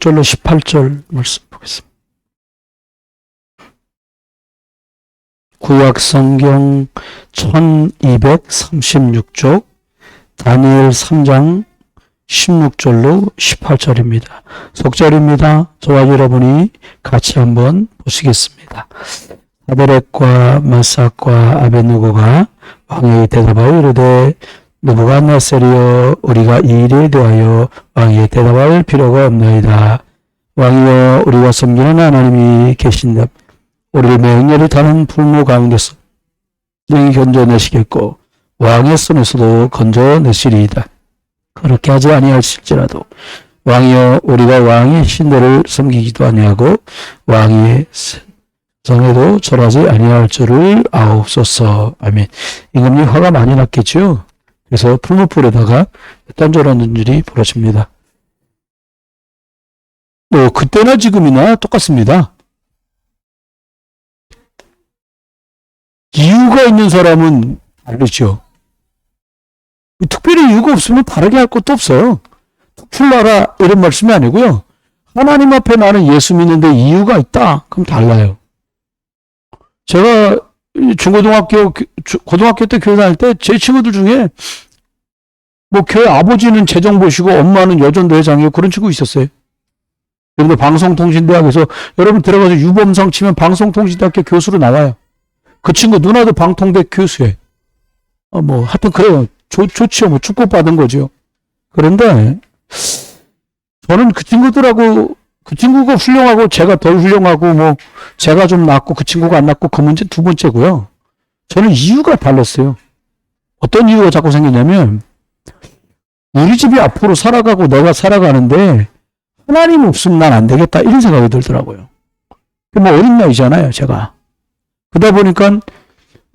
16절로 18절 말씀 보겠습니다. 구약성경 1236쪽 다니엘 3장 16절로 18절입니다. 속절입니다. 저와 여러분이 같이 한번 보시겠습니다. 사드락과 메삭과 아벳느고가 왕에게 대답하여 이르되 느부갓네살이여 우리가 이 일에 대하여 왕에게 대답할 필요가 없나이다. 왕이여 우리가 섬기는 하나님이 계신다. 우리를 맹렬히 타는 불모 가운데서 능히 건져내시겠고 왕의 손에서도 건져내시리이다. 그렇게 하지 아니하실지라도 왕이여 우리가 왕의 신들을 섬기기도 아니하고 왕의 성에도 절하지 아니할 줄을 아옵소서. 아멘. 임금님 화가 많이 났겠죠. 그래서 풀무불에다가 딴절하는 일이 벌어집니다. 뭐 그때나 지금이나 똑같습니다. 이유가 있는 사람은 다르죠. 특별히 이유가 없으면 다르게 할 것도 없어요. 특출나라 이런 말씀이 아니고요. 하나님 앞에 나는 예수 믿는데 이유가 있다. 그럼 달라요. 제가 고등학교 때 교회 다닐 때 제 친구들 중에 뭐 교회 아버지는 재정 보시고 엄마는 여전도 회장이고 그런 친구 있었어요. 여러분들 방송통신대학에서 여러분 들어가서 유범상 치면 방송통신대학교 교수로 나와요. 그 친구 누나도 방통대 교수예요. 뭐 하여튼 그래요. 좋지요. 뭐 축복받은 거죠. 그런데 저는 그 친구들하고 그 친구가 훌륭하고 제가 덜 훌륭하고 뭐 제가 좀 낫고 그 친구가 안 낫고 그 문제 두 번째고요. 저는 이유가 달랐어요. 어떤 이유가 자꾸 생기냐면 우리 집이 앞으로 살아가고 내가 살아가는데 하나님 없으면 난 안 되겠다 이런 생각이 들더라고요. 뭐 어린 나이잖아요 제가. 그러다 보니까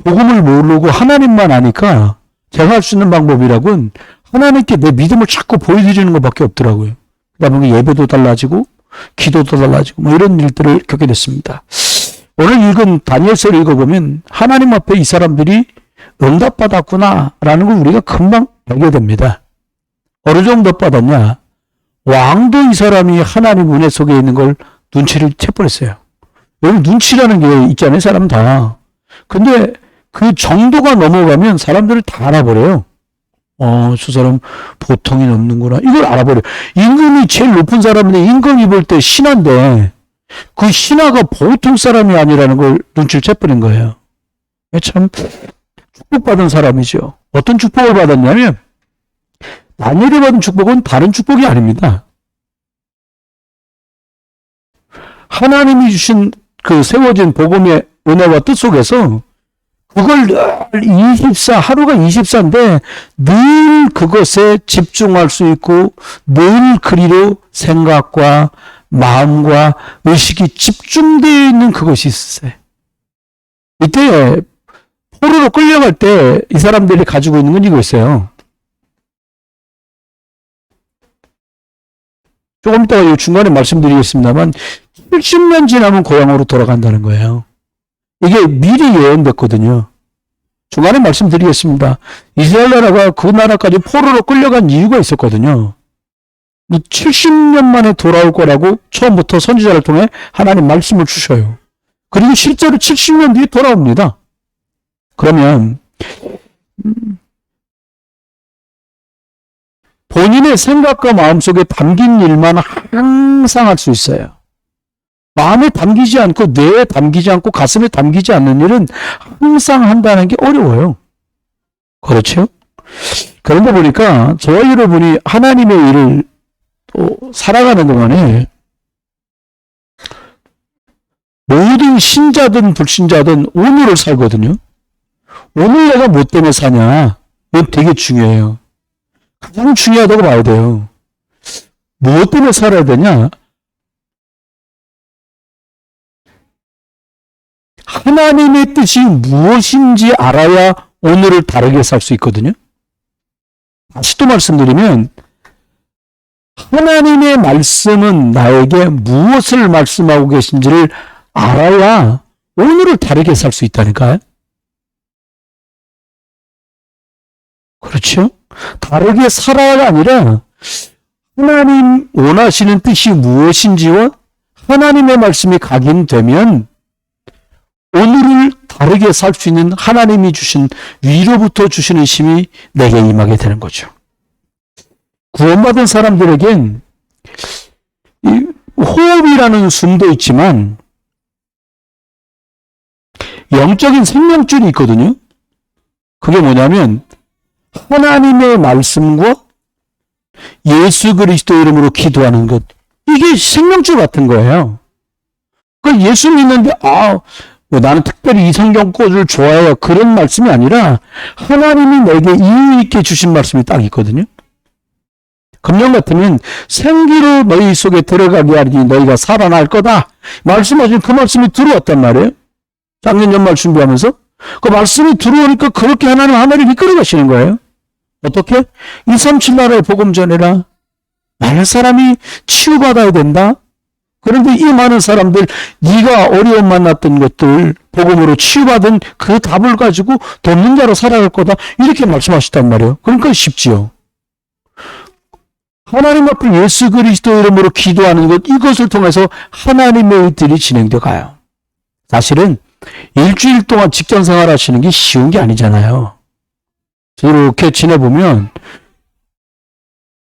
복음을 모르고 하나님만 아니까 제가 할 수 있는 방법이라고는 하나님께 내 믿음을 자꾸 보여드리는 것밖에 없더라고요. 그러다 보니 예배도 달라지고 기도도 달라지고 뭐 이런 일들을 겪게 됐습니다. 오늘 읽은 다니엘서를 읽어보면 하나님 앞에 이 사람들이 응답받았구나라는 걸 우리가 금방 알게 됩니다. 어느 정도 받았냐? 왕도 이 사람이 하나님 은혜 속에 있는 걸 눈치를 채버렸어요. 여러분 눈치라는 게 있잖아요. 사람 다. 근데 그 정도가 넘어가면 사람들을 다 알아버려요. 저 사람 보통이 넘는구나. 이걸 알아버려요. 임금이 제일 높은 사람인데 임금이 볼 때 신하인데 그 신하가 보통 사람이 아니라는 걸 눈치를 채버린 거예요. 참 축복받은 사람이죠. 어떤 축복을 받았냐면 다니엘이 받은 축복은 다른 축복이 아닙니다. 하나님이 주신 그 세워진 복음의 은혜와 뜻 속에서 그걸 늘 하루가 24인데 늘 그것에 집중할 수 있고 늘 그리로 생각과 마음과 의식이 집중되어 있는 그것이 있어요. 이때 포로로 끌려갈 때 이 사람들이 가지고 있는 건 이거 있어요. 조금 이따가 중간에 말씀드리겠습니다만 70년 지나면 고향으로 돌아간다는 거예요. 이게 미리 예언됐거든요. 중간에 말씀드리겠습니다. 이스라엘 나라가 그 나라까지 포로로 끌려간 이유가 있었거든요. 70년 만에 돌아올 거라고 처음부터 선지자를 통해 하나님 말씀을 주셔요. 그리고 실제로 70년 뒤에 돌아옵니다. 그러면 본인의 생각과 마음속에 담긴 일만 항상 할 수 있어요. 마음에 담기지 않고 뇌에 담기지 않고 가슴에 담기지 않는 일은 항상 한다는 게 어려워요. 그렇죠? 그런데 보니까 저와 여러분이 하나님의 일을 또 살아가는 동안에 모든 신자든 불신자든 오늘을 살거든요. 오늘 내가 뭐 때문에 사냐? 이건 되게 중요해요. 가장 중요하다고 봐야 돼요. 무엇 때문에 살아야 되냐? 하나님의 뜻이 무엇인지 알아야 오늘을 다르게 살 수 있거든요. 다시 또 말씀드리면 하나님의 말씀은 나에게 무엇을 말씀하고 계신지를 알아야 오늘을 다르게 살 수 있다니까요. 그렇죠? 다르게 살아야가 아니라 하나님 원하시는 뜻이 무엇인지와 하나님의 말씀이 각인되면 오늘을 다르게 살 수 있는 하나님이 주신 위로부터 주시는 힘이 내게 임하게 되는 거죠. 구원받은 사람들에겐 이 호흡이라는 숨도 있지만 영적인 생명줄이 있거든요. 그게 뭐냐면 하나님의 말씀과 예수 그리스도 이름으로 기도하는 것. 이게 생명줄 같은 거예요. 그 예수 믿는데 뭐 나는 특별히 이 성경권을 좋아해요. 그런 말씀이 아니라 하나님이 내게 이유 있게 주신 말씀이 딱 있거든요. 금년 같으면 생기로 너희 속에 들어가게 하리니 너희가 살아날 거다. 말씀하신 그 말씀이 들어왔단 말이에요. 작년 연말 준비하면서 그 말씀이 들어오니까 그렇게 하나님 이끌어 가시는 거예요. 어떻게? 237 나라에 복음 전해라. 많은 사람이 치유받아야 된다. 그런데 이 많은 사람들 네가 어려움 만났던 것들 복음으로 치유받은 그 답을 가지고 돕는 자로 살아갈 거다. 이렇게 말씀하셨단 말이에요. 그러니까 쉽지요. 하나님 앞에 예수 그리스도 이름으로 기도하는 것, 이것을 통해서 하나님의 일들이 진행돼 가요. 사실은 일주일 동안 직장 생활 하시는 게 쉬운 게 아니잖아요. 이렇게 지내보면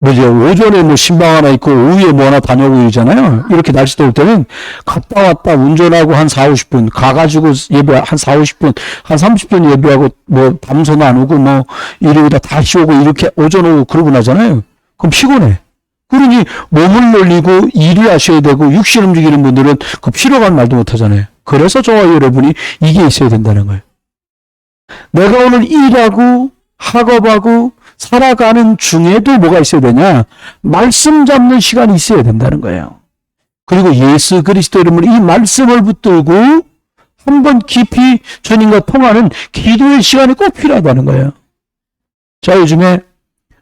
오전에 신방 하나 있고 오후에 뭐 하나 다녀오고 이러잖아요. 이렇게 날씨 더울 때는 갔다 왔다 운전하고 한 4, 50분 가가지고 예배 한 4, 50분 한 30분 예배하고 담소 나누고 일요일에 다시 오고 이렇게 오전 오고 그러고 나잖아요. 그럼 피곤해. 그러니 몸을 놀리고 일을 하셔야 되고 육신 움직이는 분들은 그 피로감 말도 못하잖아요. 그래서 저와 여러분이 이게 있어야 된다는 거예요. 내가 오늘 일하고 학업하고 살아가는 중에도 뭐가 있어야 되냐? 말씀 잡는 시간이 있어야 된다는 거예요. 그리고 예수 그리스도 이름으로 이 말씀을 붙들고 한번 깊이 주님과 통하는 기도의 시간이 꼭 필요하다는 거예요. 자, 요즘에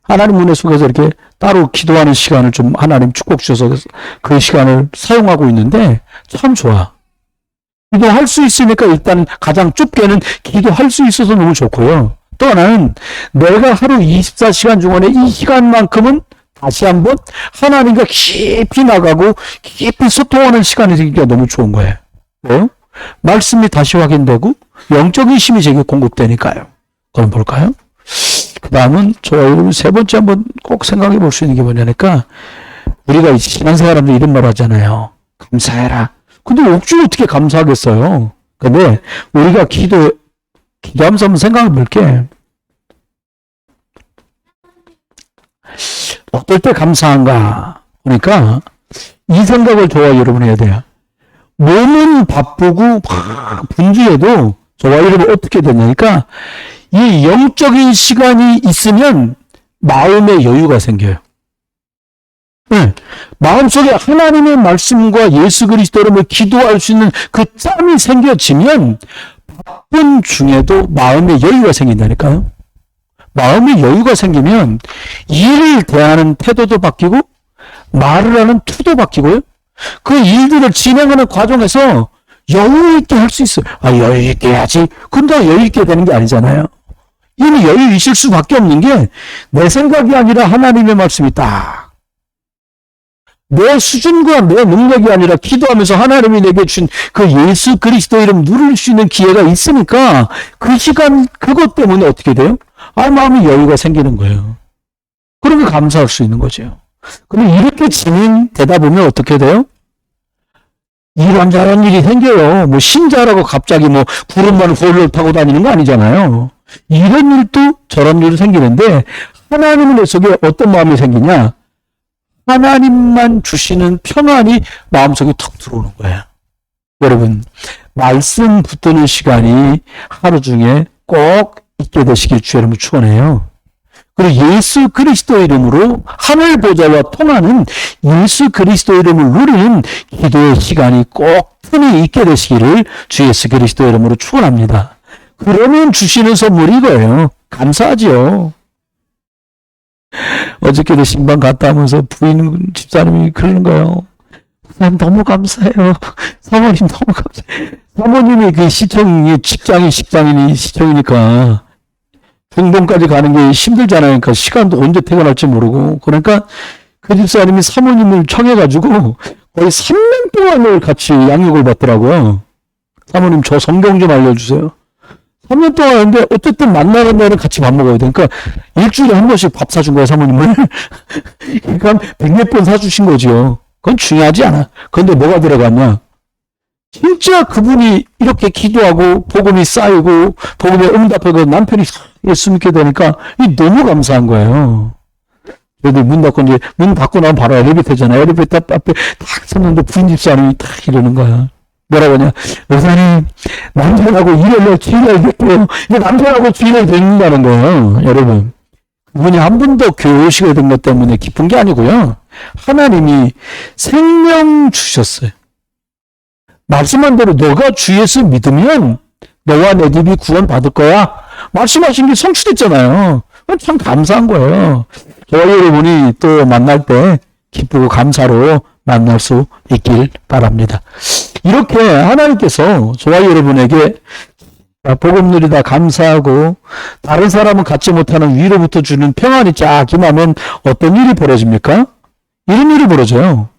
하나님 은혜 속에서 이렇게 따로 기도하는 시간을 좀 하나님 축복 주셔서 그 시간을 사용하고 있는데 참 좋아. 기도할 수 있으니까 일단 가장 좁게는 기도할 수 있어서 너무 좋고요. 또 하나는 내가 하루 24시간 중간에 이 시간만큼은 다시 한번 하나님과 깊이 나가고 깊이 소통하는 시간이 되기가 너무 좋은 거예요. 왜요? 말씀이 다시 확인되고 영적인 힘이 제게 공급되니까요. 그럼 볼까요? 그 다음은 저희 세 번째 한번 꼭 생각해 볼 수 있는 게 뭐냐니까 우리가 신앙생활하면서 이런 말 하잖아요. 감사해라. 근데 억지로 어떻게 감사하겠어요? 근데 우리가 기도하면서 한번 생각해 볼게. 어떨 때 감사한가? 그러니까 이 생각을 저와 여러분 해야 돼요. 몸은 바쁘고 분주해도 저와 여러분 어떻게 되냐니까 이 영적인 시간이 있으면 마음의 여유가 생겨요. 네. 마음속에 하나님의 말씀과 예수 그리스도 이름을 기도할 수 있는 그 짬이 생겨지면 바쁜 중에도 마음의 여유가 생긴다니까요. 마음의 여유가 생기면 일을 대하는 태도도 바뀌고 말을 하는 투도 바뀌고요. 그 일들을 진행하는 과정에서 여유 있게 할 수 있어요. 여유 있게 해야지. 근데 여유 있게 되는 게 아니잖아요. 이미 여유 있을 수밖에 없는 게 내 생각이 아니라 하나님의 말씀이 딱 내 수준과 내 능력이 아니라 기도하면서 하나님이 내게 주신 그 예수 그리스도 이름 누릴 수 있는 기회가 있으니까 그 시간 그것 때문에 어떻게 돼요? 마음이 여유가 생기는 거예요. 그러면 감사할 수 있는 거죠. 근데 이렇게 진행되다 보면 어떻게 돼요? 이런저런 일이 생겨요. 신자라고 갑자기 구름만 홀로 타고 다니는 거 아니잖아요. 이런 일도 저런 일도 생기는데 하나님의 내 속에 어떤 마음이 생기냐? 하나님만 주시는 평안이 마음속에 턱 들어오는 거예요. 여러분, 말씀 붙드는 시간이 하루 중에 꼭 있게 되시길 주 여러분 축원해요. 그리고 예수 그리스도 이름으로 하늘 보좌와 통하는 예수 그리스도 이름을 누리는 기도의 시간이 꼭 틈이 있게 되시기를 주 예수 그리스도 이름으로 축원합니다. 그러면 주시는 선물이 이거예요. 감사하죠. 어저께도 신방 갔다 오면서 부인 집사님이 그러는 거예요. 난 너무 감사해요. 사모님 너무 감사해요. 사모님이 그 직장인이 시청이니까 중동까지 가는 게 힘들잖아요. 그러니까 시간도 언제 퇴근할지 모르고. 그러니까 그 집사님이 사모님을 청해가지고 거의 3년 동안을 같이 양육을 받더라고요. 사모님 저 성경 좀 알려주세요. 3년 동안 하는데 어쨌든 만나는 날은 같이 밥 먹어야 되니까 일주일에 한 번씩 밥 사준 거야, 사모님을. 그러니까 100몇 번 사주신 거죠. 그건 중요하지 않아. 그런데 뭐가 들어갔냐? 진짜 그분이 이렇게 기도하고 복음이 쌓이고 복음에 응답하고 남편이 예수 믿게 되니까 너무 감사한 거예요. 그래도 문 닫고 나면 바로 엘리베이터잖아. 엘리베이터 앞에 딱 섰는데 부인 집사님이 딱 이러는 거야. 뭐라고 하냐? 여사님, 남편하고 일요일날 주일날 뵐게요. 이제 남편하고 주일날 뵙는다는 거예요. 여러분. 그분이 한 번 더 교회 오시게 된 것 때문에 기쁜 게 아니고요. 하나님이 생명 주셨어요. 말씀한 대로 너가 주 예수 믿으면 너와 내 집이 구원 받을 거야. 말씀하신 게 성취됐잖아요. 참 감사한 거예요. 저와 여러분이 또 만날 때 기쁘고 감사로 만날 수 있길 바랍니다. 이렇게 하나님께서 저와 여러분에게 복음 누리다 감사하고 다른 사람은 갖지 못하는 위로부터 주는 평안이 쫙 임하면 어떤 일이 벌어집니까? 이런 일이 벌어져요.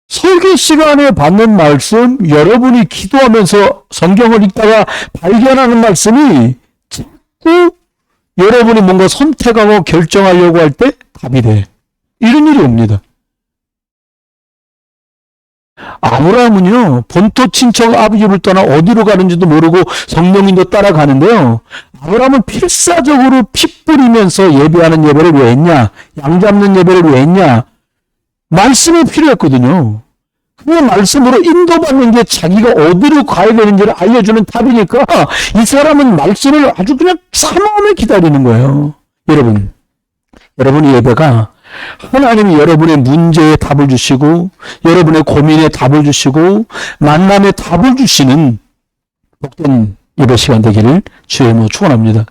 설교 시간에 받는 말씀, 여러분이 기도하면서 성경을 읽다가 발견하는 말씀이 자꾸 여러분이 뭔가 선택하고 결정하려고 할 때 답이 돼. 이런 일이 옵니다. 아브라함은요, 본토 친척 아버지를 떠나 어디로 가는지도 모르고 성령님도 따라가는데요. 아브라함은 필사적으로 피 뿌리면서 예배하는 예배를 왜 했냐? 양 잡는 예배를 왜 했냐? 말씀이 필요했거든요. 그 말씀으로 인도받는 게 자기가 어디로 가야 되는지를 알려주는 답이니까 이 사람은 말씀을 아주 그냥 사모함에 기다리는 거예요. 여러분의 예배가 하나님이 여러분의 문제에 답을 주시고 여러분의 고민에 답을 주시고 만남에 답을 주시는 복된 예배 시간 되기를 주의 이름으로 축원합니다.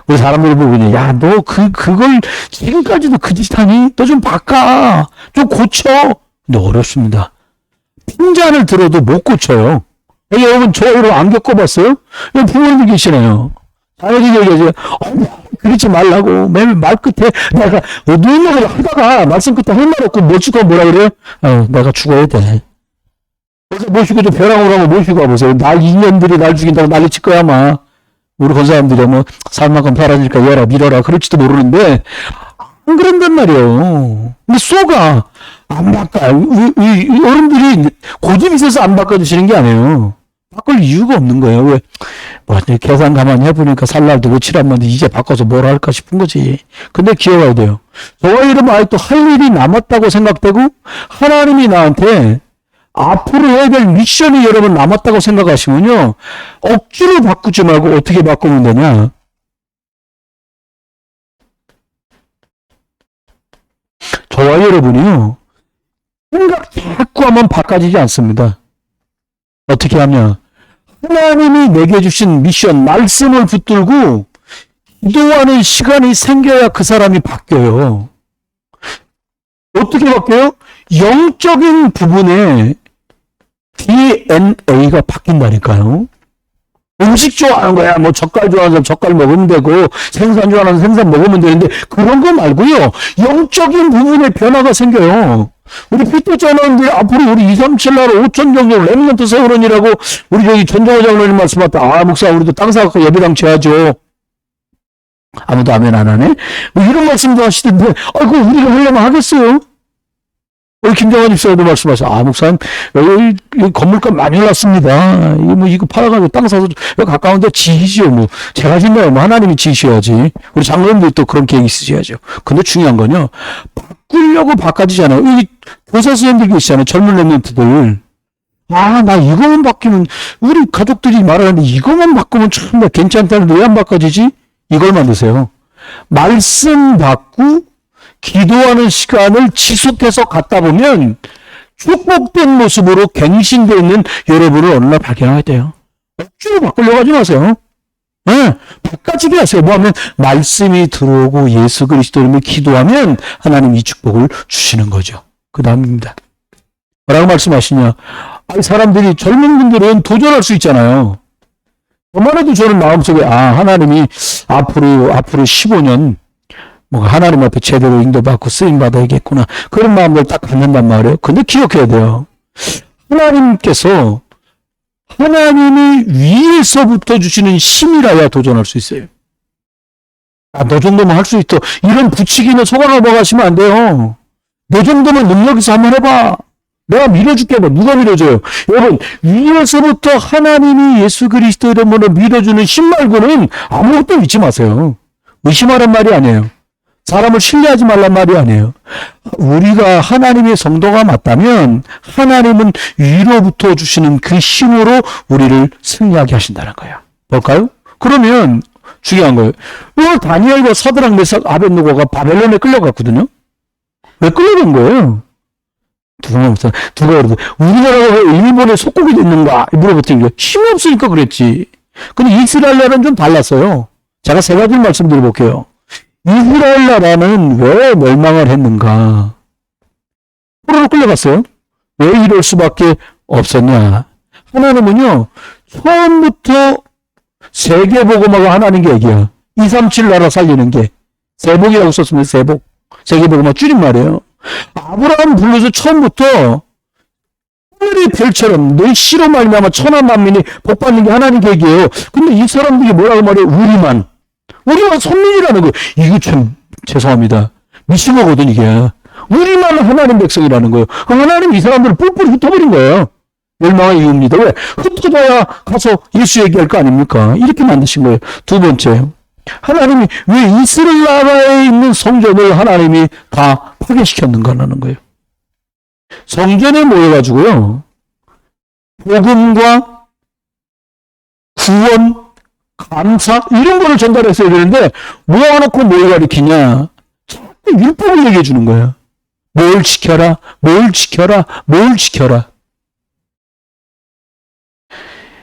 우리 사람들 보고 야, 너 그걸 지금까지도 그 짓 하니? 너 좀 바꿔. 좀 고쳐. 근데 어렵습니다. 핀잔을 들어도 못 고쳐요. 여러분 저 이런 안 겪어봤어요? 부모님들 계시네요. 자녀들이 얘기하죠. 그러지 말라고. 맨 말 끝에 내가 누명을 하다가 말씀 끝에 할 말 없고 뭐 죽어 뭐라 그래요? 내가 죽어야 돼. 그래서 모시고 좀 벼랑으로 한번 모시고 와보세요. 인연들이 날 죽인다고 난리 칠 거야 아마. 우리 건 사람들이 뭐 살만큼 살아니까 열어 밀어라 그럴지도 모르는데 안 그런단 말이에요. 근데 쏘가 안 바꿔. 우리 어른들이 고집이 있어서 안 바꿔주시는 게 아니에요. 바꿀 이유가 없는 거예요. 왜? 뭐, 계산 가만히 해보니까 살 날도 며칠 안 만데 이제 바꿔서 뭘 할까 싶은 거지. 근데 기억해야 돼요. 저와 이러면 아직도 할 일이 남았다고 생각되고, 하나님이 나한테 앞으로 해야 될 미션이 여러분 남았다고 생각하시면요. 억지로 바꾸지 말고 어떻게 바꾸면 되냐. 저와 여러분이요. 생각 자꾸 하면 바꿔지지 않습니다. 어떻게 하냐. 하나님이 내게 주신 미션, 말씀을 붙들고 기도하는 시간이 생겨야 그 사람이 바뀌어요. 어떻게 바뀌어요? 영적인 부분에 DNA가 바뀐다니까요. 음식 좋아하는 거야. 뭐 젓갈 좋아하는 사람 젓갈 먹으면 되고 생선 좋아하는 사람 생선 먹으면 되는데 그런 거 말고요. 영적인 부분에 변화가 생겨요. 우리 피터 장로님들 앞으로 우리 237나라 5천 정도 렘넌트 세우론이라고 우리 저기 전정호 장로님 말씀하다. 목사 우리도 땅 사갖고 예배당 쳐야죠. 아무도 아멘 안 하네? 뭐 이런 말씀도 하시던데 아이고 우리가 하려면 하겠어요? 우리 김정환 집사님도 말씀하셔. 목사님, 여기 건물값 많이 올랐습니다. 이거 팔아가지고 땅 사서 여기 가까운데 지으시오. 뭐, 제가 짓나요? 뭐, 하나님이 지으셔야지. 우리 장로님들 또 그런 계획 있으셔야죠. 근데 중요한 건요, 바꾸려고 바꿔지잖아요. 여기 교사 선생님들 계시잖아요. 젊은 랩런트들. 나 이거만 바뀌면, 우리 가족들이 말하는데 이거만 바꾸면 참 괜찮다는데 왜 안 바꿔지지? 이걸 만드세요. 말씀 받고, 기도하는 시간을 지속해서 갖다 보면 축복된 모습으로 갱신되어 있는 여러분을 어느 날 발견하게 돼요. 억지로 바꾸려고 하지 마세요. 바꿔지게 하세요. 뭐하면 말씀이 들어오고 예수 그리스도를 기도하면 하나님 이 축복을 주시는 거죠. 그 다음입니다. 뭐라고 말씀하시냐. 사람들이 젊은 분들은 도전할 수 있잖아요. 그만 해도 저는 마음속에 하나님이 앞으로 15년 뭐 하나님 앞에 제대로 인도받고 쓰임받아야겠구나. 그런 마음을 딱 갖는단 말이에요. 근데 기억해야 돼요. 하나님께서 하나님이 위에서부터 주시는 힘이라야 도전할 수 있어요. 아, 너 정도면 할 수 있어. 이런 부추기는 속아 넘어가시면 안 돼요. 너 정도면 능력 있어 한번 해봐. 내가 밀어줄게. 뭐 누가 밀어줘요? 여러분, 위에서부터 하나님이 예수 그리스도 이름으로 밀어주는 힘 말고는 아무것도 믿지 마세요. 의심하란 말이 아니에요. 사람을 신뢰하지 말란 말이 아니에요. 우리가 하나님의 성도가 맞다면 하나님은 위로부터 주시는 그 힘으로 우리를 승리하게 하신다는 거예요. 볼까요? 그러면 중요한 거예요. 왜 다니엘과 사드락 메삭 아벳느고가 바벨론에 끌려갔거든요? 왜 끌려간 거예요? 누가 그러고 우리나라가 왜 일본에 속국이 됐는가 물어봤더니 힘이 없으니까 그랬지. 근데 이스라엘 나라는 좀 달랐어요. 제가 세 가지 말씀드려볼게요. 이스라엘 나라는 왜 멸망을 했는가? 포로로 끌려갔어요. 왜 이럴 수밖에 없었냐? 하나님은요, 처음부터 세계복음화가 하나님께 얘기야. 237 나라 살리는 게. 세복이라고 썼으면 세복. 세계복음화 줄임말이에요. 아브라함 불러서 처음부터 하늘의 별처럼 너희 씨로 말미암아 천하 만민이 복받는 게 하나님께 얘기해요. 근데 이 사람들이 뭐라고 말해요? 우리만 선민이라는 거예요. 이거 참 죄송합니다. 미심하거든 이게. 우리만 하나님 백성이라는 거예요. 그럼 하나님 이 사람들을 뿔뿔이 흩어버린 거예요. 멸망의 이유입니다. 왜? 흩어져야 가서 예수 얘기할 거 아닙니까? 이렇게 만드신 거예요. 두 번째, 하나님이 왜 이스라엘 나라에 있는 성전을 하나님이 다 파괴시켰는가라는 거예요. 성전에 모여가지고요, 복음과 구원, 감사 이런 거를 전달했어야 되는데 모아놓고 뭘 가리키냐? 자꾸 율법을 얘기해 주는 거야. 뭘 지켜라, 뭘 지켜라, 뭘 지켜라.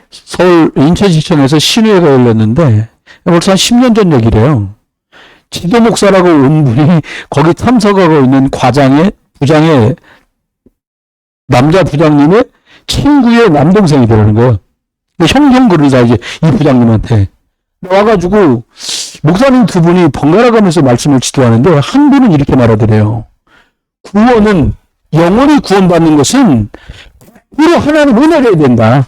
서울 인천시청에서 신회가 열렸는데 벌써 한 10년 전 얘기래요. 지도 목사라고 온 분이 거기 참석하고 있는 부장의 남자 부장님의 친구의 남동생이더라는 거예요. 형 그러자 이제 이 부장님한테 와가지고 목사님 두 분이 번갈아 가면서 말씀을 지도하는데 한 분은 이렇게 말하더래요. 구원은 영원히 구원받는 것은 바로 하나님 은혜가 된다.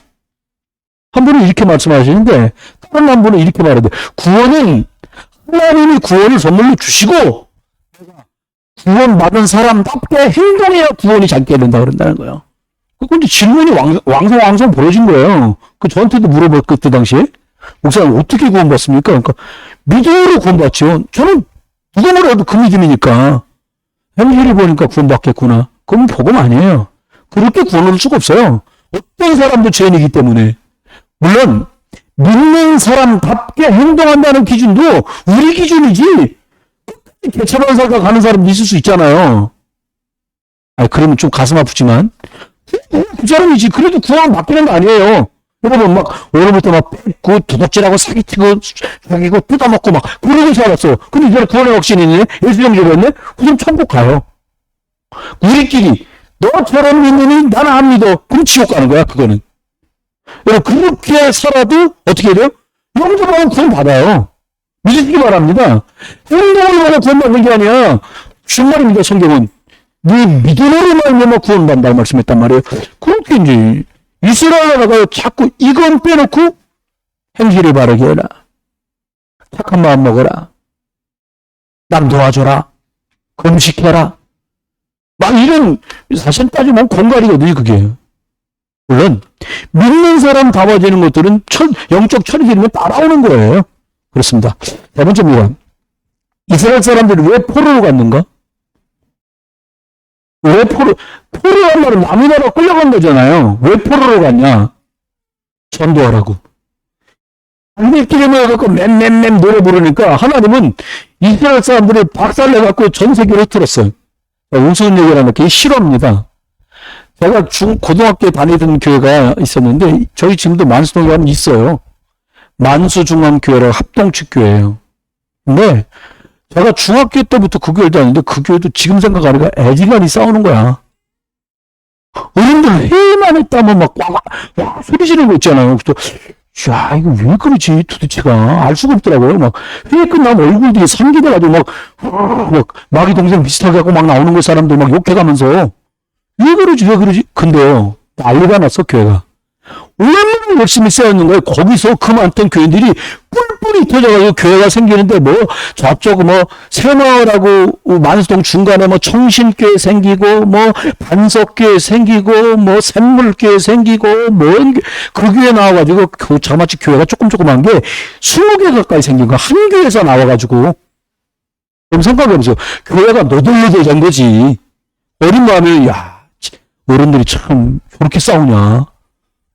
한 분은 이렇게 말씀하시는데 다른 한 분은 이렇게 말하대. 구원은 하나님이 구원을 선물로 주시고 구원받은 사람답게 행동해야 구원이 잡게 된다 그런다는 거예요. 근데 질문이 왕성 벌어진 거예요. 그 저한테도 물어봤고 그 당시에 목사님 어떻게 구원받습니까? 그러니까 믿음으로 구원받죠. 저는 누가 뭐라도 그 믿음이니까 행실이 보니까 구원받겠구나. 그건 복음 아니에요. 그렇게 구원을 줄 수가 없어요. 어떤 사람도 죄인이기 때문에. 물론 믿는 사람답게 행동한다는 기준도 우리 기준이지 개차반 살다 가는 사람도 있을 수 있잖아요. 아니 그러면 좀 가슴 아프지만 그 사람이지. 그래도 구원 받기는 거 아니에요. 여러분 막 오늘부터 막 뺏고 도둑질하고 사기치고 사기고 뜯어먹고 막 그러고 살았어. 근데 이제 구원의 확신이 있네. 예수 영접했네. 그럼 천국 가요. 우리끼리 너처럼 믿느니 나는 안 믿어. 그럼 지옥 가는 거야 그거는. 여러분 그렇게 살아도 어떻게 돼요? 영접하면 구원 받아요. 믿으시기 바랍니다. 행동을 하고 구원 받는 게 아니야. 무슨 말입니다 성경은. 네 믿음으로 말미암아 구원받는다고 말씀했단 말이에요. 그렇게 이제 이스라엘 나라가 자꾸 이건 빼놓고 행실을 바르게 해라. 착한 마음 먹어라. 남 도와줘라. 금식해라. 막 이런 사실 따지면 공갈이거든요 그게. 물론 믿는 사람 다워지는 것들은 영적 철이 되면 따라오는 거예요. 그렇습니다. 세 번째입니다. 이스라엘 사람들이 왜 포로로 갔는가? 왜 포로란 말은 남의 나라 끌려간 거잖아요. 왜 포로로 갔냐? 전도하라고. 자기들끼리 모여갖고 맴 노래 부르니까 하나님은 이스라엘 사람들이 박살내갖고 전 세계로 틀었어요. 우스운 얘기라는 게 싫어합니다. 제가 고등학교 다니던 교회가 있었는데 저희 지금도 만수동에 가면 있어요. 만수중앙교회라고 합동측 교회예요. 근데 제가 중학교 때부터 그 교회를 다녔는데 그 교회도 지금 생각하니까 애지간히 싸우는 거야. 어른들 회의만 했다면 막 소리 지르는 거 있잖아요. 또 야, 이거 왜 그러지, 도대체가. 알 수가 없더라고요. 막, 회의 끝나면 얼굴 뒤에 삼기돼가지고 막, 마귀 동생 비슷하게 하고 막 나오는 거 사람들 막 욕해가면서, 왜 그러지, 왜 그러지? 근데요, 난리가 났어, 교회가. 얼마나 열심히 세웠는 거예요. 거기서 그 많던 교인들이 뿔뿔이 터져가지고 교회가 생기는데 뭐 저쪽 뭐 새마을하고 만수동 중간에 뭐 청신교회 생기고 뭐 반석교회 생기고 뭐 샘물교회 생기고 뭐 그 교회 나와가지고 그 자마치 교회가 조금한 게 20개 가까이 생긴 거 한 교회에서 나와가지고 그럼 생각해보세요. 교회가 너덜너덜 된 거지. 어린 마음에 야 어른들이 참 저렇게 싸우냐.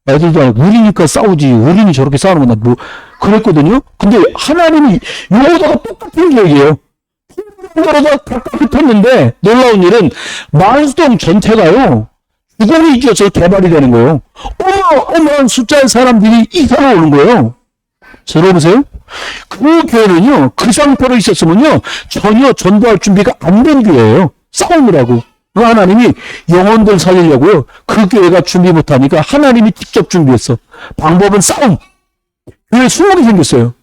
애들도 아니고 우리니까 싸우지 우리는 저렇게 싸우는 건나 뭐 그랬거든요. 근데 하나님이 요거다가 똑같은 계획이에요. 통로로다 각각 흩었는데 놀라운 일은 만수동 전체가요 주거니 지어서 개발이 되는 거예요. 어마어마한 숫자의 사람들이 이사를 오는 거예요. 들어보세요. 그 교회는요 그 상태로 있었으면요 전혀 전도할 준비가 안 된 교회예요. 싸우느라고. 하나님이 영혼들 살리려고요. 그 교회가 준비 못하니까 하나님이 직접 준비했어. 방법은 싸움. 교회 20개 생겼어요.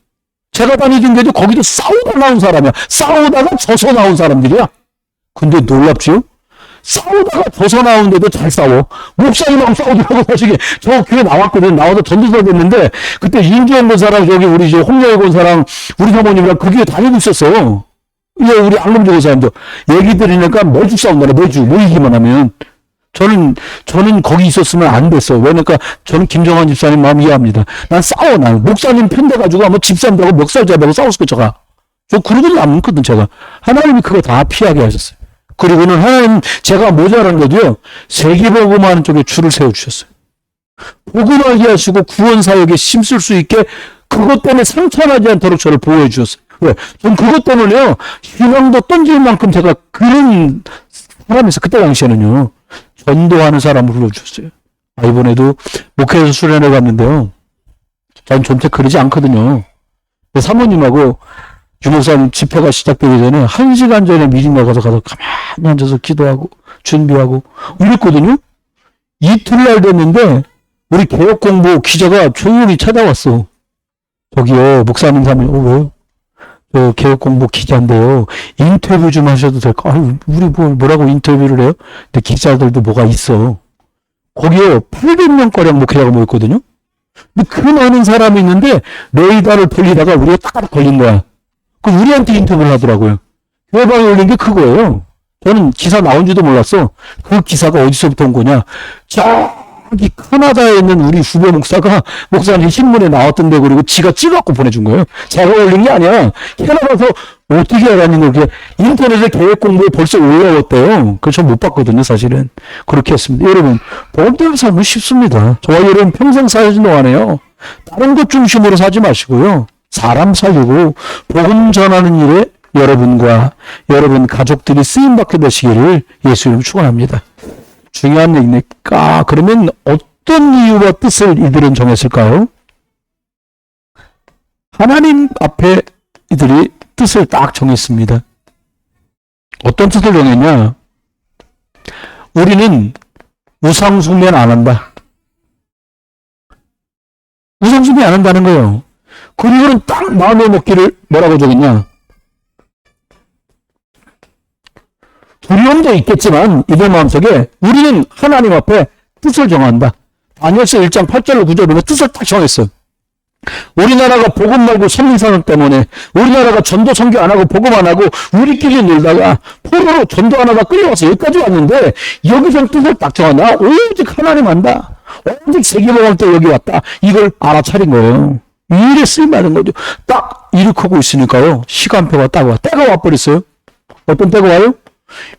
제가 다니던 교회도 거기도 싸우다 나온 사람이야. 싸우다가 져서 나온 사람들이야. 근데 놀랍지요? 싸우다가 져서 나오는데도 잘 싸워. 목사님하고 싸우더라고. 나중에 저 교회 나왔거든. 나와서 전도사 됐는데 그때 인기한 사람 저기 우리 저 홍여의 권사랑 우리 사모님이랑 그 교회 다니고 있었어요. 이제 우리 앙금주교 사람도 얘기 들으니까 매주 싸운다네. 매주 모이기만 하면 저는 거기 있었으면 안 됐어. 왜냐니까 저는 김정환 집사님 마음 이해합니다. 난 싸워. 난 목사님 편돼가지고 아마 집사람들하고 멱살 잡아고 싸웠을 거 제가. 저 그러고도 안 묻거든 제가. 하나님이 그거 다 피하게 하셨어요. 그리고는 하나님 제가 모자란데도요 세계복음하는 쪽에 줄을 세워주셨어요. 복음하게 하시고 구원사역에 힘쓸 수 있게 그것 때문에 상처나지 않도록 저를 보호해 주셨어요. 왜? 전 그것 때문에요, 희망도 던질 만큼 제가 그런 사람에서 그때 당시에는요, 전도하는 사람을 불러주셨어요. 이번에도 목회에서 수련회 갔는데요, 전 전체 그러지 않거든요. 사모님하고 유목사님 집회가 시작되기 전에 1시간 전에 미리 나가서 가만히 앉아서 기도하고 준비하고 이랬거든요. 이틀날 됐는데 우리 개혁공부 기자가 조용히 찾아왔어. 저기요, 목사님 사모님, 왜요? 저 개혁공부 기자인데요. 인터뷰 좀 하셔도 될까? 우리 뭐라고 인터뷰를 해요? 근데 기자들도 뭐가 있어. 거기에 800명가량 목회자가 모였거든요. 근데 그 많은 사람이 있는데 레이더를 돌리다가 우리가 딱 걸린 거야. 그 우리한테 인터뷰를 하더라고요. 교회방에 올린 게 그거예요. 저는 기사 나온지도 몰랐어. 그 기사가 어디서부터 온 거냐. 저기 카나다에 있는 우리 후배 목사님 신문에 나왔던데 그리고 지가 찍어갖고 보내준 거예요. 제가 올린 게 아니야. 캐나다에서 어떻게 알았는지 그게 인터넷에 계획 공부에 벌써 올라왔대요. 그걸 전 못 봤거든요, 사실은. 그렇게 했습니다. 여러분, 복음 때문에 살면 쉽습니다. 저와 여러분 평생 사시는 동안에요. 다른 것 중심으로 사지 마시고요. 사람 살리고 복음 전하는 일에 여러분과 여러분 가족들이 쓰임받게 되시기를 예수 이름 축원합니다. 중요한 얘기니까 그러면 어떤 이유와 뜻을 이들은 정했을까요? 하나님 앞에 이들이 뜻을 딱 정했습니다. 어떤 뜻을 정했냐? 우리는 우상숭배는 안 한다. 우상숭배 안 한다는 거예요. 그리고는 딱 마음에 먹기를 뭐라고 적었냐? 두려움도 있겠지만 이들 마음속에 우리는 하나님 앞에 뜻을 정한다. 다니엘서 1장 8절로 9절을 보면 뜻을 딱 정했어요. 우리나라가 복음 말고 선민산업 때문에 우리나라가 전도 선교 안 하고 복음 안 하고 우리끼리 놀다가 포로로 전도 안 하다 끌려와서 여기까지 왔는데 여기서 뜻을 딱 정한다. 오직 하나님 한다. 오직 세계복음 때 여기 왔다. 이걸 알아차린 거예요. 이 일에 쓰임받은 거죠. 딱 일으키고 있으니까요. 시간표가 딱 와. 때가 와버렸어요. 어떤 때가 와요?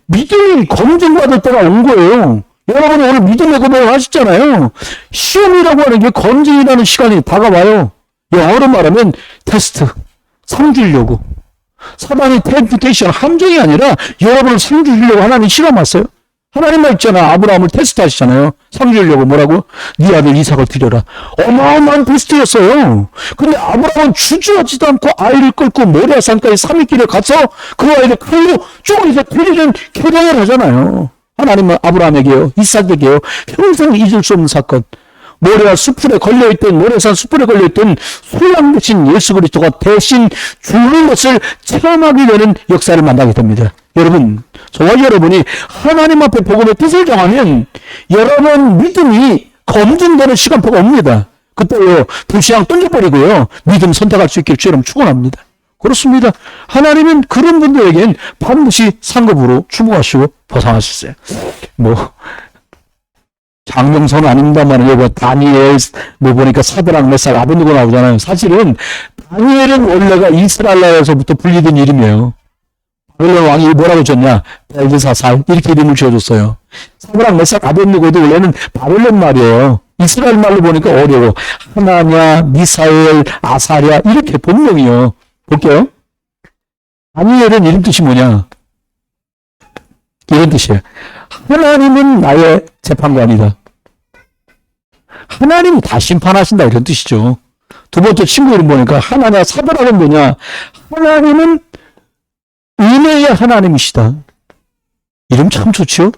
믿음이 검증받을 때가 온 거예요. 여러분이 오늘 믿음의 고백을 하셨잖아요. 시험이라고 하는 게 검증이라는 시간이 다가와요. 영어로 말하면 테스트, 상 주려고. 사단이 템프테이션, 함정이 아니라 여러분을 상 주려고 하나님 실험했어요. 하나님만 있잖아. 아브라함을 테스트 하시잖아요. 상 주려고 뭐라고? 네 아들 이삭을 드려라. 어마어마한 테스트였어요. 근데 아브라함은 주저하지도 않고 아이를 끌고 모리아 산까지 3일 길에 가서 그 아이를 칼로 쪼개서 드리는 결정을 하잖아요. 하나님은 아브라함에게요, 이삭에게요, 평생 잊을 수 없는 사건. 모래와 숯불에 걸려있던, 모래산 숯불에 걸려있던 소양 대신 예수 그리스도가 대신 죽는 것을 체험하게 되는 역사를 만나게 됩니다. 여러분, 저와 여러분이 하나님 앞에 복음의 뜻을 정하면 여러분 믿음이 검증되는 시간표가 옵니다. 그때요, 불신앙 던져버리고요, 믿음 선택할 수 있기를 주님 축원합니다. 그렇습니다. 하나님은 그런 분들에겐 반드시 상급으로 주목하시고 보상하셨어요. 장명선 아닙니다만, 여기 다니엘, 보니까 사드락, 메삭, 아벤느고 나오잖아요. 사실은, 다니엘은 원래가 이스라엘 나라에서부터 불리던 이름이에요. 바벨론 왕이 뭐라고 줬냐? 벨드사살, 이렇게 이름을 지어줬어요. 사드락, 메삭, 아벤느고도 원래는 바벨론 말이에요. 이스라엘 말로 보니까 어려워. 하나냐, 미사엘, 아사랴, 이렇게 본명이요. 볼게요. 다니엘은 이름 뜻이 뭐냐? 이런 뜻이에요. 하나님은 나의 재판관이다. 하나님이 다 심판하신다, 이런 뜻이죠. 두 번째 친구 이름 보니까 하나냐, 사드락은 뭐냐? 하나님은 은혜의 하나님이시다. 이름 참 좋죠?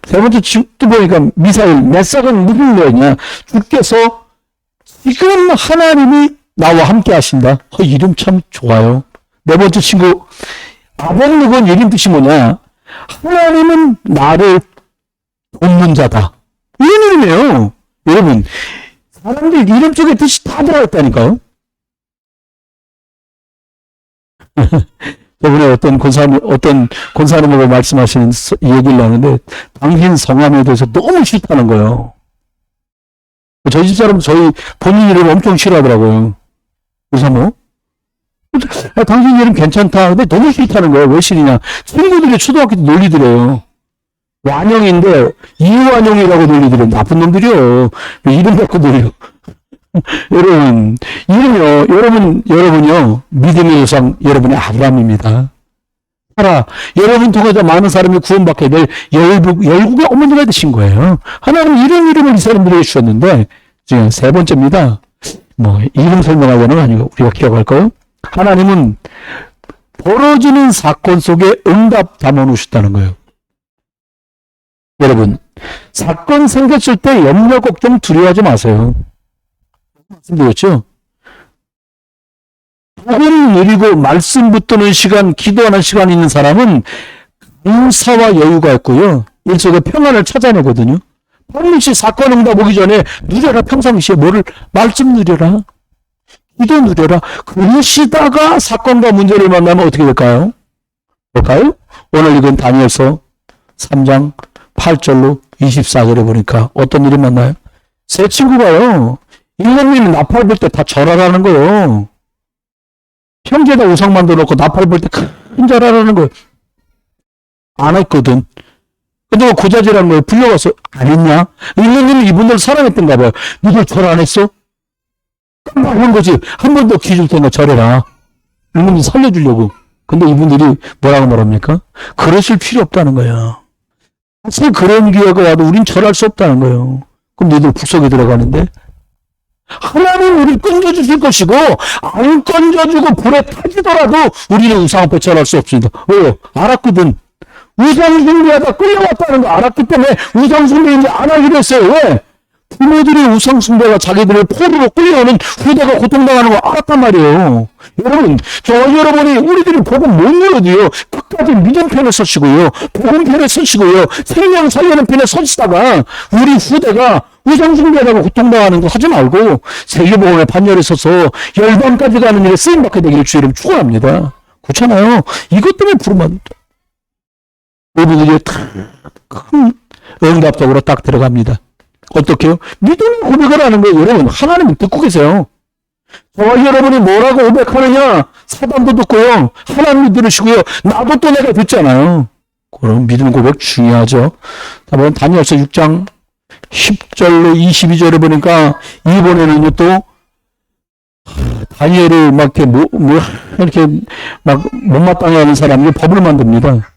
세 번째 친구 보니까 미사엘, 메삭은 무슨 거냐? 주께서 지금 하나님이 나와 함께 하신다. 이름 참 좋아요. 네 번째 친구, 아벤느고는 이름 뜻이 뭐냐? 하나님은 나를 돕는 자다. 이런 이름이에요. 여러분, 사람들 이름 속에 뜻이 다 들어있다니까요. 저번에 어떤 권사님하고 말씀하시는 얘기를 하는데, 당신 성함에 대해서 너무 싫다는 거예요. 저희 집사람 저희 본인 이름 엄청 싫어하더라고요. 그래서 당신 이름 괜찮다. 근데 너무 싫다는 거예요. 왜 싫으냐? 친구들이 초등학교 때 논리들이에요. 완영인데 이완영이라고 논리들이에요. 나쁜 놈들이요. 이름 갖고 놀려. 여러분, 이름이요. 여러분요. 믿음의 조상, 여러분의 아브라함입니다. 여러분 통해서 많은 사람이 구원받게 될 열국의 어머니가 되신 거예요. 하나님 이런 이름을 이 사람들에게 주셨는데, 지금 세 번째입니다. 이름 설명하자는 건 아니고, 우리가 기억할까요? 하나님은 벌어지는 사건 속에 응답 담아놓으셨다는 거예요. 여러분, 사건 생겼을 때 염려, 걱정, 두려워하지 마세요. 말씀드렸죠? 복음 누리고 말씀 붙드는 시간, 기도하는 시간이 있는 사람은 감사와 여유가 있고요. 일 속에 평안을 찾아내거든요. 반드시 사건 응답 오기 전에 누려라. 평상시에 뭐를? 말씀 누려라. 기도 누려라. 그러시다가 사건과 문제를 만나면 어떻게 될까요? 볼까요? 오늘 읽은 다니엘서 3장 8절로 24절에 보니까 어떤 일이 만나요? 새 친구가요. 일년님이 나팔 불 때 다 절하라는 거예요. 형제가 우상 만들어 놓고 나팔 불 때 큰 절하라는 거예요. 안 했거든. 근데 고자질하는 거예요. 불려가서 안 했냐? 일년님이 이분들 사랑했던가 봐요. 니들 절 안 했어? 깜빡한 거지. 한 번 더 기줄 테니까 절해라. 일년님 살려주려고. 근데 이분들이 뭐라고 말합니까? 그러실 필요 없다는 거야. 사실 그런 기회가 와도 우린 절할 수 없다는 거예요. 그럼 너희들 북속에 들어가는데 하나님 우리를 건져주실 것이고 안 건져주고 불에 타지더라도 우리는 우상 앞에 절할 수 없습니다. 왜요? 알았거든. 우상 숭배하다 끌려왔다는 거 알았기 때문에 우상 숭배 이제 안 하기로 했어요. 왜? 부모들이 우상 숭배가 자기들을 포로로 끌려오는 후대가 고통당하는 거 알았단 말이에요. 여러분, 여러분이 우리들이 복음 못 열어도요. 끝까지 믿음 편에 서시고요. 복음 편에 서시고요. 생명 살리는 편에 서시다가 우리 후대가 우상 숭배하다가 고통당하는 거 하지 말고 세계복음의 반열에 서서 열방까지 가는 일에 쓰임받게 되기를 주의 이름 축원합니다. 그렇잖아요. 이것 때문에 부르면 여러분들이 큰 응답적으로 딱 들어갑니다. 어떻게요? 믿음의 고백을 하는 거예요. 여러분, 하나님 듣고 계세요. 저와 여러분이 뭐라고 고백하느냐? 사단도 듣고요. 하나님도 들으시고요. 나도 또 내가 듣잖아요. 그럼 믿음 고백 중요하죠. 다음은 다니엘서 6장 10절로 22절에 보니까 이번에는요 또 다니엘을 막 이렇게 막 못마땅해 하는 사람이 법을 만듭니다.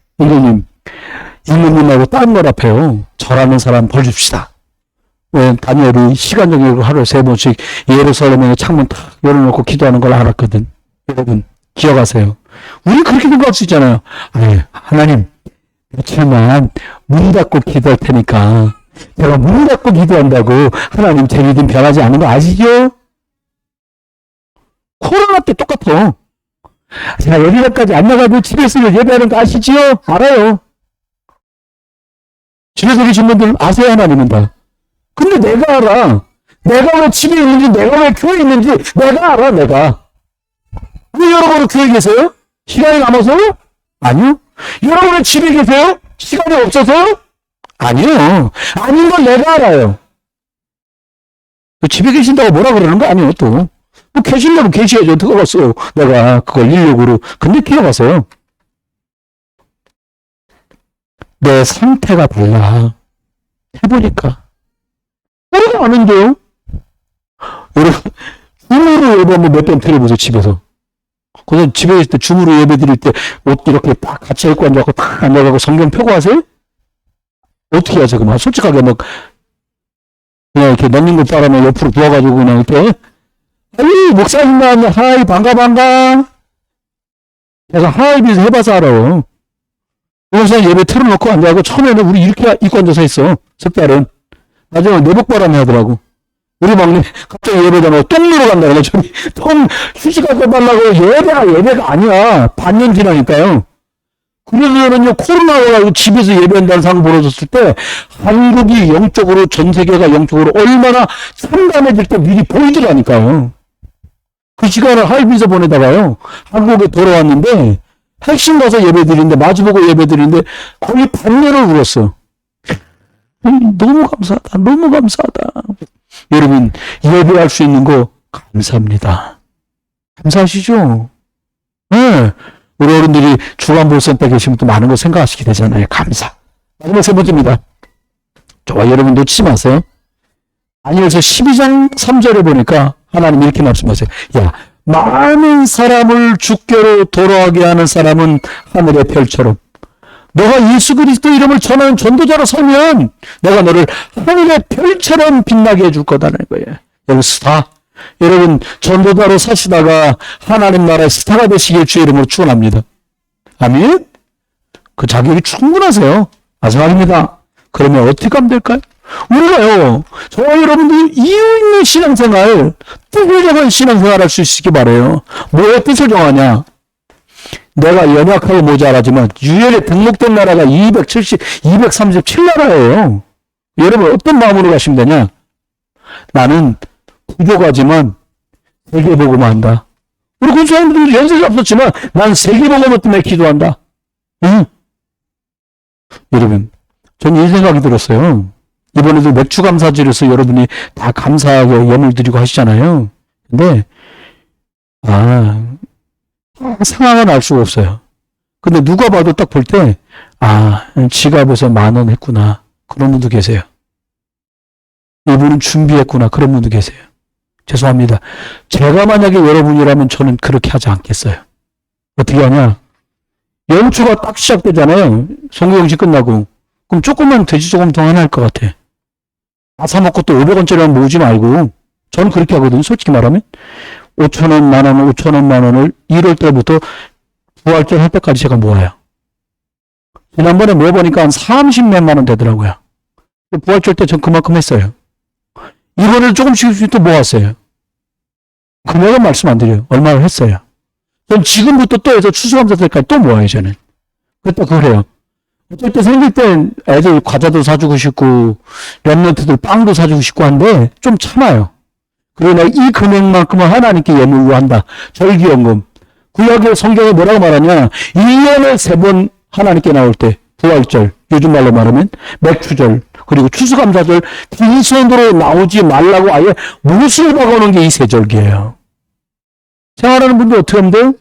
이모님하고 다른 걸 앞에요. 절하는 사람 벌 줍시다. 왜? 다니엘이 시간 정해서 하루에 3번씩 예루살렘에 창문 탁 열어놓고 기도하는 걸 알았거든. 여러분, 기억하세요. 우리 그렇게 생각할 수 있잖아요. 아니, 하나님, 며칠만 문 닫고 기도할 테니까 제가 문 닫고 기도한다고 하나님 제 믿음 변하지 않는 거 아시죠? 코로나 때 똑같아. 제가 여기까지 안 나가도 집에서 예배하는 거 아시지요? 알아요. 집에서 계신 분들 아세요, 하나님은 다. 근데 내가 알아. 내가 왜 집에 있는지, 내가 왜 교회에 있는지, 내가 알아, 내가. 왜 여러분은 교회에 계세요? 시간이 남아서? 아니요. 여러분은 집에 계세요? 시간이 없어서? 아니요. 아닌 건 내가 알아요. 집에 계신다고 뭐라 그러는 거 아니에요, 또. 뭐 계신다고 계셔야죠. 어떻게 봤어요? 내가 그걸 인력으로. 근데 기억하세요. 내 상태가 달라. 해보니까. 우리가 아는데요? 여러분, 줌으로 예배 한번 몇 번 드려보세요, 집에서. 그래서 집에 있을 때 줌으로 예배 드릴 때 옷 이렇게 딱 같이 입고 앉아갖고 딱 앉아갖고 성경 펴고 하세요? 어떻게 하세요, 그만? 솔직하게 막, 그냥 이렇게 넣는 거 따라면 옆으로 누워가지고 그냥 이렇게, 아이, 목사님 나왔네. 하이, 반가. 내가 하이비에서 해봐서 알아. 목사님 예배 틀어놓고 앉아갖고 처음에는 우리 이렇게 입고 앉아서 했어. 석달은. 나중에 내복바람이 하더라고. 우리 막내 갑자기 예배자마자 똥 누러 간다. 그래. 저기 똥 휴식할 거 달라고. 예배가 아니야. 반년 지나니까요. 그래서 저는요, 코로나가 집에서 예배한다는 상황 벌어졌을 때, 한국이 영적으로, 전 세계가 영적으로 얼마나 참담해질 때 미리 보이더라니까요. 그 시간을 하이비에서 보내다가요, 한국에 돌아왔는데, 핵심 가서 예배 드리는데, 마주보고 예배 드리는데, 거의 반년을 울었어. 너무 감사하다. 너무 감사하다. 여러분, 예배할 수 있는 거 감사합니다. 감사하시죠? 네. 우리 어른들이 주간볼센터 계시면 또 많은 거 생각하시게 되잖아요. 감사. 마지막 세 번째입니다. 저와 여러분 놓치지 마세요. 다니엘서 12장 3절에 보니까 하나님 이렇게 말씀하세요. 야, 많은 사람을 주께로 돌아가게 하는 사람은 하늘의 별처럼, 너가 예수 그리스도 이름을 전하는 전도자로 서면 내가 너를 하늘의 별처럼 빛나게 해줄 거다는 거예요. 여러분, 스타. 여러분, 전도자로 사시다가 하나님 나라의 스타가 되시길 주의 이름으로 축원합니다. 아멘? 그 자격이 충분하세요. 마지막입니다. 그러면 어떻게 하면 될까요? 우리가요, 저와 여러분들 이유 있는 신앙생활, 뜻을 정한 신앙생활 할 수 있게 바라요. 뭐에 뜻을 정하냐? 내가 연약하고 모자라지만 유엔에 등록된 나라가 237나라예요. 여러분, 어떤 마음으로 가시면 되냐? 나는 부족하지만 세계복음을 한다. 우리 군사님들도 연세가 없었지만 난 세계복음을 때문에 기도한다. 응? 여러분, 전 이 생각이 들었어요. 이번에도 맥주감사절에서 여러분이 다 감사하게 예물 드리고 하시잖아요. 근데 상황은 알 수가 없어요. 근데 누가 봐도 딱 볼 때 지갑에서 10,000원 했구나. 그런 분도 계세요. 이분은 준비했구나. 그런 분도 계세요. 죄송합니다. 제가 만약에 여러분이라면 저는 그렇게 하지 않겠어요. 어떻게 하냐? 연초가 딱 시작되잖아요. 성교영식 끝나고. 그럼 조금만 돼지소금통 하나 할 것 같아. 다 사먹고 또 500원짜리만 모으지 말고. 저는 그렇게 하거든요. 솔직히 말하면. 5,000원, 10,000원, 5,000원, 10,000원을 1월 때부터 부활절 할 때까지 제가 모아요. 지난번에 모아보니까 한 30몇만 원 되더라고요. 부활절 때 전 그만큼 했어요. 이번에 조금씩 또 모았어요. 금액은 말씀 안 드려요. 얼마를 했어요. 전 지금부터 또 해서 추수감사 때까지 또 모아요, 저는. 그때 그래요. 어쩔 때 생길 땐 애들 과자도 사주고 싶고, 랩런트들 빵도 사주고 싶고 한데, 좀 참아요. 그러나 이 금액만큼은 하나님께 예물로 한다. 절기연금. 구약의 성경에 뭐라고 말하냐? 1년에 3번 하나님께 나올 때, 부활절, 요즘 말로 말하면 맥주절, 그리고 추수감사절, 빈손으로 나오지 말라고 아예 못을 박아놓은 게 이 세 절기예요. 생활하는 분들 어떻게 하면 돼요?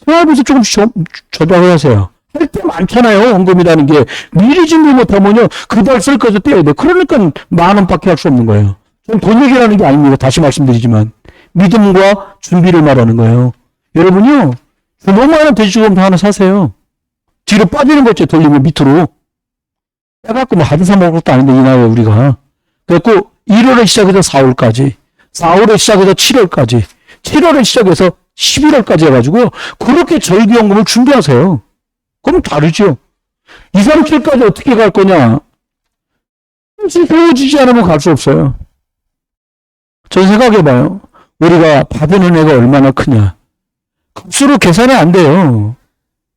생활비서 조금씩 조달하세요. 할 때 많잖아요. 헌금이라는 게. 미리 준비 못하면요, 그달 쓸 것도 떼야 돼. 그러니까 10,000원밖에 할 수 없는 거예요. 전 돈 얘기라는 게 아닙니다. 다시 말씀드리지만. 믿음과 준비를 말하는 거예요. 여러분요, 너무 많은 돼지고기 하나 사세요. 뒤로 빠지는 거죠. 돌리면 밑으로. 빼갖고 뭐 하드 사 먹을 것도 아닌데, 이 나이에 우리가. 그래갖고 1월에 시작해서 4월까지, 4월에 시작해서 7월까지, 7월에 시작해서 11월까지 해가지고, 그렇게 절기연금을 준비하세요. 그럼 다르죠. 2, 3, 7까지 어떻게 갈 거냐? 세워지지 않으면 갈 수 없어요. 전 생각해봐요. 우리가 받은 은혜가 얼마나 크냐. 값으로 계산이 안 돼요.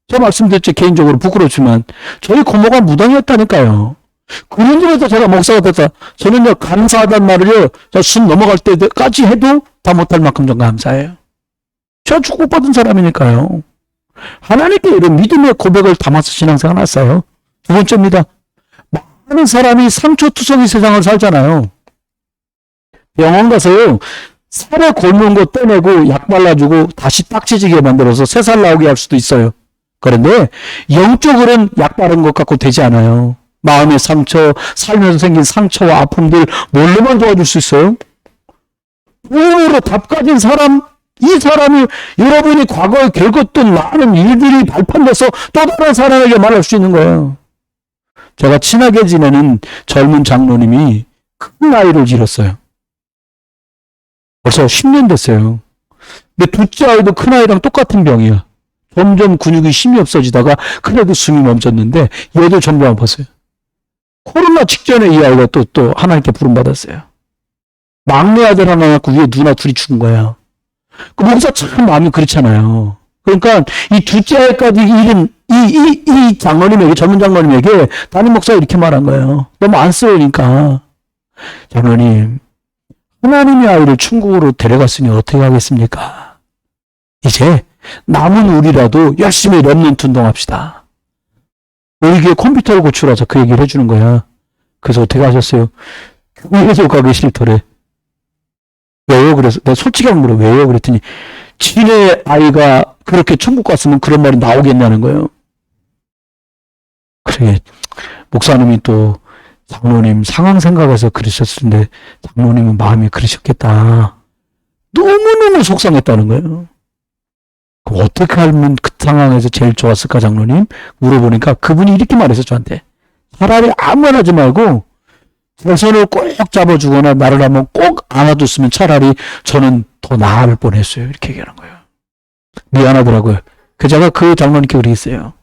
제가 말씀드렸죠. 개인적으로 부끄럽지만 저희 고모가 무당이었다니까요. 그런 점에서 제가 목사가 됐다. 저는요 감사하단 말을요 숨 넘어갈 때까지 해도 다 못할 만큼 좀 감사해요. 제가 축복받은 사람이니까요. 하나님께 이런 믿음의 고백을 담아서 신앙생활 했어요. 두 번째입니다. 많은 사람이 상처투성이 세상을 살잖아요. 병원 가서요 살에 곪은 거 떼내고 약 발라주고 다시 딱지지게 만들어서 새살 나오게 할 수도 있어요. 그런데 영적으로는 약 바른 것 같고 되지 않아요. 마음의 상처, 살면서 생긴 상처와 아픔들 뭘로만 도와줄 수 있어요? 돈으로 답 가진 사람, 이 사람이 여러분이 과거에 겪었던 많은 일들이 발판돼서 또 다른 사람에게 말할 수 있는 거예요. 제가 친하게 지내는 젊은 장로님이 큰 아이를 잃었어요. 벌써 10년 됐어요. 근데 둘째 아이도 큰 아이랑 똑같은 병이야. 점점 근육이 힘이 없어지다가 그래도 숨이 멈췄는데 얘도 점점 아팠어요. 코로나 직전에 이 아이가 또 하나님께 부름받았어요. 막내 아들 하나 낳고 위에 누나 둘이 죽은 거야. 그 목사 참 마음이 그렇잖아요. 그러니까 이 둘째 아이까지 잃은 이 장로님에게, 전문 장로님에게 담임 목사가 이렇게 말한 거예요. 너무 안쓰러우니까. 장로님, 하나님의 아이를 천국으로 데려갔으니 어떻게 하겠습니까? 이제 남은 우리라도 열심히 렘넌트 운동합시다. 우리 교회 컴퓨터를 고치라서 그 얘기를 해주는 거야. 그래서 어떻게 하셨어요? 교회에서 가기 싫더래. 왜요? 그래서 내가 솔직히 물어. 왜요? 그랬더니 지네 아이가 그렇게 천국 갔으면 그런 말이 나오겠냐는 거예요. 그래 목사님이 또 장로님 상황 생각해서 그러셨을 텐데 장로님은 마음이 그러셨겠다. 너무너무 속상했다는 거예요. 그럼 어떻게 하면 그 상황에서 제일 좋았을까 장로님? 물어보니까 그분이 이렇게 말해서 저한테 차라리 아무 말 하지 말고 제 손을 꼭 잡아주거나 나를 한번 꼭 안아줬으면 차라리 저는 더 나을 뻔했어요. 이렇게 얘기하는 거예요. 미안하더라고요. 제가 그 장로님께 그랬어요.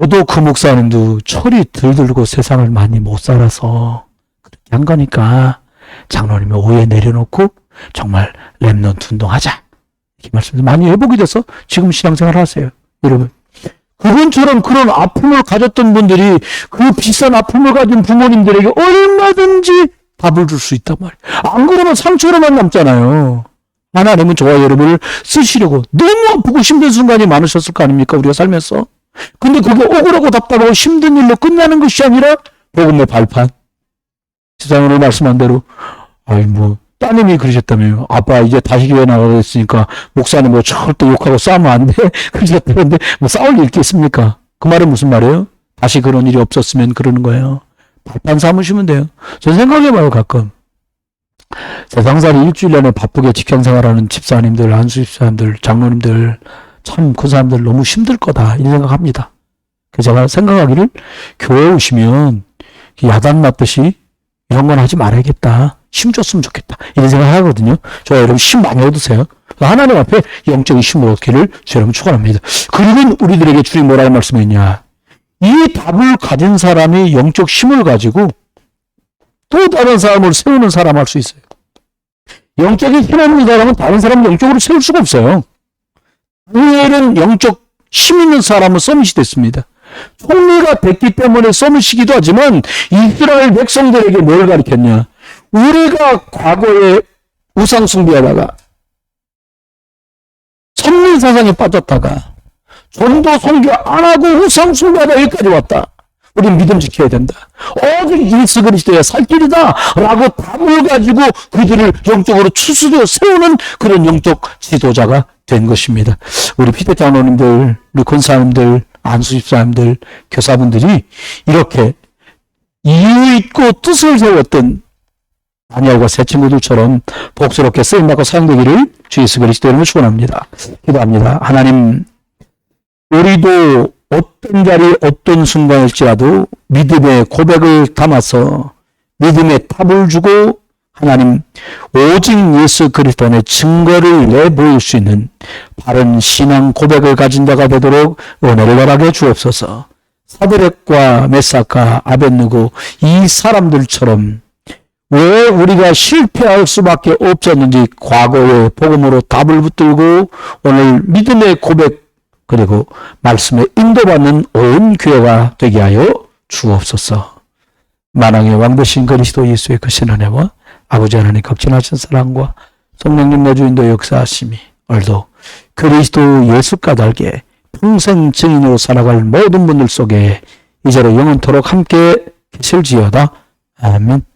저도 그 목사님도 철이 들들고 세상을 많이 못 살아서 그렇게 한 거니까 장로님의 오해 내려놓고 정말 렘넌트 운동하자. 이렇게 말씀을 많이 회복이 돼서 지금 신앙생활 하세요. 여러분. 그분처럼 그런 아픔을 가졌던 분들이 그 비싼 아픔을 가진 부모님들에게 얼마든지 답을 줄 수 있단 말이에요. 안 그러면 상처로만 남잖아요. 하나님은 저와 여러분을 쓰시려고 너무 아프고 힘든 순간이 많으셨을 거 아닙니까? 우리가 살면서. 근데 그게 억울하고 답답하고 힘든 일로 끝나는 것이 아니라 복음의 발판. 세상으로 말씀한 대로 따님이 그러셨다며요. 아빠 이제 다시 교회 나가겠으니까 목사님 절대 욕하고 싸우면 안 돼. 그러셨다는데 싸울 일 있겠습니까? 그 말은 무슨 말이에요? 다시 그런 일이 없었으면 그러는 거예요. 발판 삼으시면 돼요. 전 생각해봐요 가끔. 세상살이 일주일 내내 바쁘게 직장생활하는 집사님들, 안수집사님들, 장로님들 참 그 사람들 너무 힘들 거다 이런 생각합니다. 그래서 제가 생각하기를 교회에 오시면 야단 맞듯이 이런 건 하지 말아야겠다. 힘 줬으면 좋겠다. 이런 생각을 하거든요. 저 여러분 힘 많이 얻으세요. 하나님 앞에 영적인 힘을 얻기를 저 여러분 축원합니다. 그리고 우리들에게 주님 뭐라고 말씀했냐. 이 답을 가진 사람이 영적 힘을 가지고 또 다른 사람을 세우는 사람 할 수 있어요. 영적인 힘 없는 사람은 다른 사람을 영적으로 세울 수가 없어요. 다니엘은 영적 힘 있는 사람은 서밋이 됐습니다. 총리가 됐기 때문에 서밋이기도 하지만 이스라엘 백성들에게 뭘 가르쳤냐. 우리가 과거에 우상 숭배하다가 선민사상에 빠졌다가 전도 선교 안 하고 우상 숭배하다 여기까지 왔다. 우리 믿음 지켜야 된다. 오직 예수 그리스도의 살 길이다 라고 답을 가지고 그들을 영적으로 추스려 세우는 그런 영적 지도자가 된 것입니다. 우리 피대 장로님들, 우리 권사님들, 안수집사님들, 교사분들이 이렇게 이유 있고 뜻을 세웠던 다니엘과 세 친구들처럼 복스럽게 쓰임받고 사용되기를 주 예수 그리스도 이름으로 축원합니다. 기도합니다. 하나님, 우리도 어떤 자리, 어떤 순간일지라도 믿음의 고백을 담아서 믿음의 답을 주고 하나님, 오직 예수 그리스도 안에 증거를 내보일 수 있는 바른 신앙 고백을 가진 자가 되도록 은혜를 허락해 주옵소서. 사드렉과 메삭과 아벳느고 이 사람들처럼 왜 우리가 실패할 수밖에 없었는지 과거의 복음으로 답을 붙들고 오늘 믿음의 고백 그리고 말씀에 인도받는 온 교회가 되게 하여 주옵소서. 만왕의 왕 되신 그리스도 예수의 크신 은혜와 아버지 하나님 극진하신 사랑과 성령님 내주인도 역사하심이 오늘도 그리스도 예수 까닭에 평생 증인으로 살아갈 모든 분들 속에 이제로 영원토록 함께 계실지어다. 아멘.